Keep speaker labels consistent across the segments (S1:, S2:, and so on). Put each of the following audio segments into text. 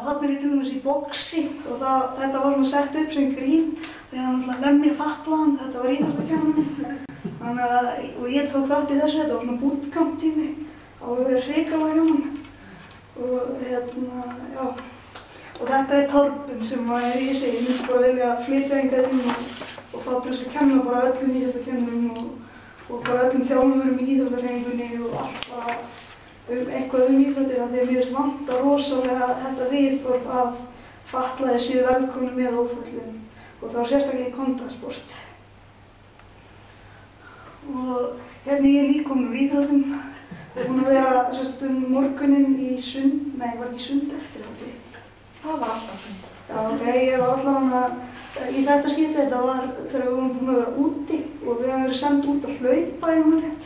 S1: þarna ég til dæmis í boxi og þetta var svona sett upp sem grín þegar hann alltaf lemja fatlaðan, þetta var íþróttakennarinn minn. Og ég tók þátt í þessu, þetta var svona bootcamp tími, alveg hrikalega hjá hann. Og þetta Torben sem ég segi, ég myndi bara vilja flytja hingað inn og fá til þess að kenna bara öllum íþróttakennurum og bara öllum þjálfurum í íþróttahreyfingunni og allt bara eitthvað íþróttir af því að mér finnst vanta rosalega þetta viðhorf að fatlaðir séu velkomnir með óföllum og þá sérstaklega í kontaktsport. Og hérna ég líka komin úr íþróttum og búin að vera morguninn í sund, nei, var ekki sund eftir þetta.
S2: Það var alltaf sund.
S1: Já, ok, ég var allavega í þetta skipti, þetta var þegar við vorum búin að vera úti og við hefum verið sendt út að hlaupa í hún rétt.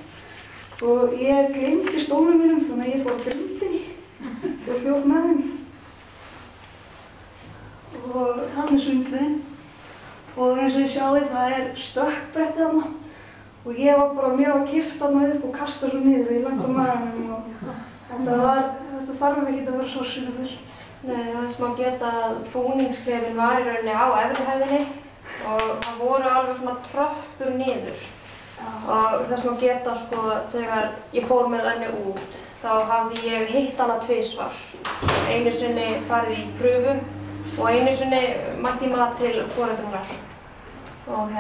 S1: Og ég gleymdi stólnum mínum þannig að ég fór á grindinni og hljóp með þeim. Og hann sundlaugin. Og eins og þið sjáið, það stökkbretti þarna. Og ég var bara, mér var kippt þarna upp og kastað svo niður og ég lenti á maganum og þetta þarf ekki að vera svo sýnafullt.
S2: Nei, það sem að geta að búningsklefinn var í rauninni á efri hæðinni og það voru alveg svona tröppur niður. Og það sem að geta sko, þegar ég fór með henni út, þá hafði ég hitt hana tvisvar. Einu sinni farið í prufu og einu sinni mætti ég mat til foreldrannar. Og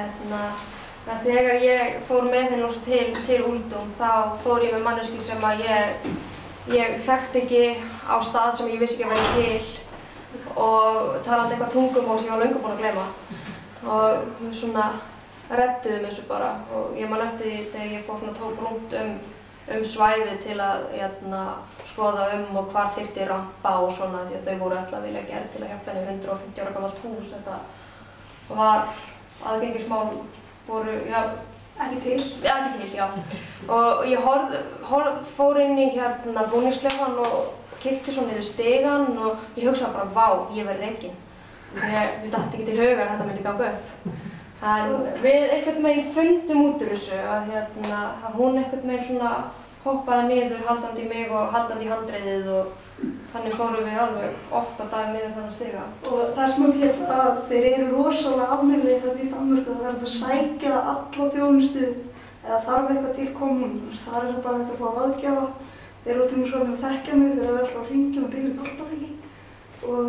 S2: þegar ég fór með henni til Úldum, þá fór ég með manneskju sem að ég þekkti ekki á stað sem ég vissi ekki að vera til og talandi eitthvað tungumál sem ég var löngu búin að gleyma. Og við svona redduðum þessu bara og ég man eftir því þegar ég fór svona tók rúnt svæði til að skoða og hvar þyrfti rampa og svona því að þau voru öll að vilja gera til að hjálpa henni 150 ára gamalt hús. Þetta var aðgengismál voru, já,
S1: ekki til,
S2: já. Og ég fór inn í búningsklefann og kíkti svo niður stigann og ég hugsaði bara, vá, ég verð rekin. Mér datt ekki til hugar að þetta myndi ganga upp. En við einhvern veginn fundum út úr þessu að hún einhvern veginn svona hoppaði niður haldandi í mig og haldandi í handriðið og þannig fórum við alveg oft á dag niður þennan stiga.
S1: Og það sem að geta að þeir eru rosalega afmyndir þarna í Danmörku, það er hægt að sækja alla þjónustu eða þarf eitthvað til kommunar. Þar er það bara hægt að fá ráðgjafa. Þeir eru til og með að þekkja mig fyrir að vera alltaf að hringja með bílum hjálpartæki. Og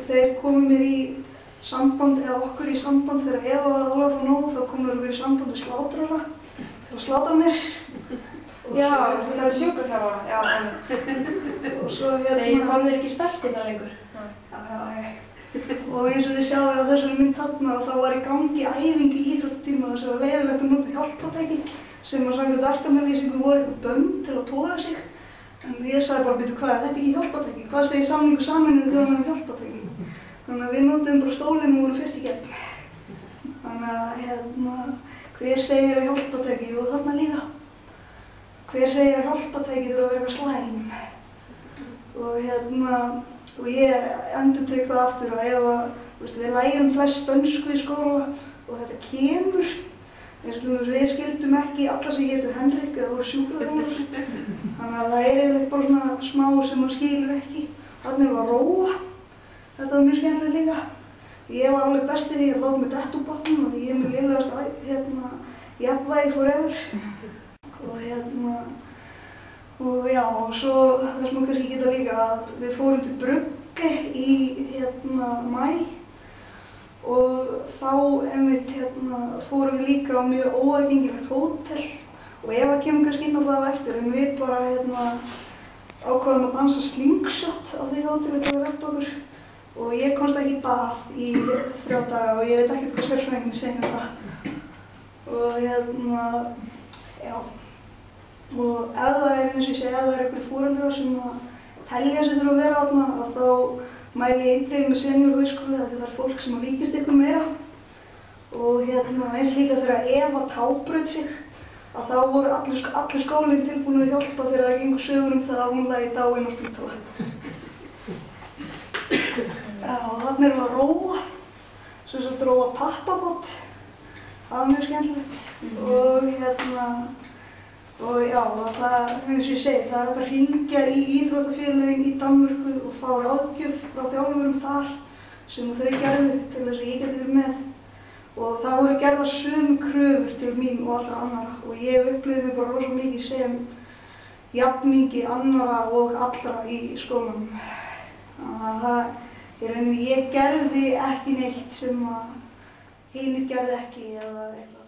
S1: þeir komu mér í samband, eða okkur í samband þegar Eva var alveg að fá nóg, þá komum við í samband við slátrara til að slátra mér.
S2: Já, það eru sjúkraþjálfara, já, þegar ég kom þér ekki í spelkvölda lengur.
S1: Og eins og þið sjáu á þessari mynd þarna þá var í gangi æfing í íþróttatíma þar sem var leyfilegt að nota hjálpartæki sem að samkvæmt verkefnalýsingu voru eitthvað bönd til að toga sig. En ég sagði bara, bíddu, hvað, þetta er ekki hjálpartæki? Hvað segir samningur Sameinuðu þjóðanna um hjálpartæki? Þannig að við notuðum bara stólinn og vorum fyrst í gegn. Þannig að hver segir að hjálpartæki og þarna líka. Hver segir að hjálpartæki þurfa að vera eitthvað slæm. Og ég endurtek það aftur að við lærum flest dönsku í skóla og þetta kemur. Við skildum ekki alla sem hétu Henrik eða voru sjúkraþjálfarar. Þannig að það yfirleitt bara svona smá sem maður skilur ekki. Þarna erum við að róa. Þetta var mjög skemmtilegt líka. Ég var alveg best í því að láta mig detta úr botninum því ég er með lélegasta jafnvægi forever. Og já, og svo það sem maður kannski geta líka að við fórum til Brugge í maí og þá einmitt fórum við líka á mjög óaðgengilegt hótel og Eva kemur kannski inn á það á eftir en við bara ákváðum að dansa slingshot á því hóteli til að rætta okkur og ég komst ekki í bað í 3 daga og ég veit ekkert hvað sérfræðingarnir segja um það og já. Og ef það eins og ég segi, ef það einhverjir foreldrar sem telja sig þurfa að vera þarna, þá mæli ég eindregið með seniorhögskóla því það er fólk sem líkist ykkur meira. Og eins líka þegar Eva tábraut sig, að þá voru allir skólinn tilbúin að hjálpa þegar það gengur sögur um það að hún lagi dáin á spítala. Já, og þarna erum við að róa, sem sagt róa pappabát. Það var mjög skemmtilegt. Og Og já, það, eins og ég segi, það hægt að hringja í íþróttafélögin í Danmörku og fá ráðgjöf frá þjálfurum þar sem þau gerðu til þess að ég geti verið með. Og það voru gerðar sömu kröfur til mín og allra annara og ég upplifði mig bara rosa mikið sem jafningi annara og allra í skólanum. Ég gerði ekki neitt sem hinir gerði ekki eða eitthvað.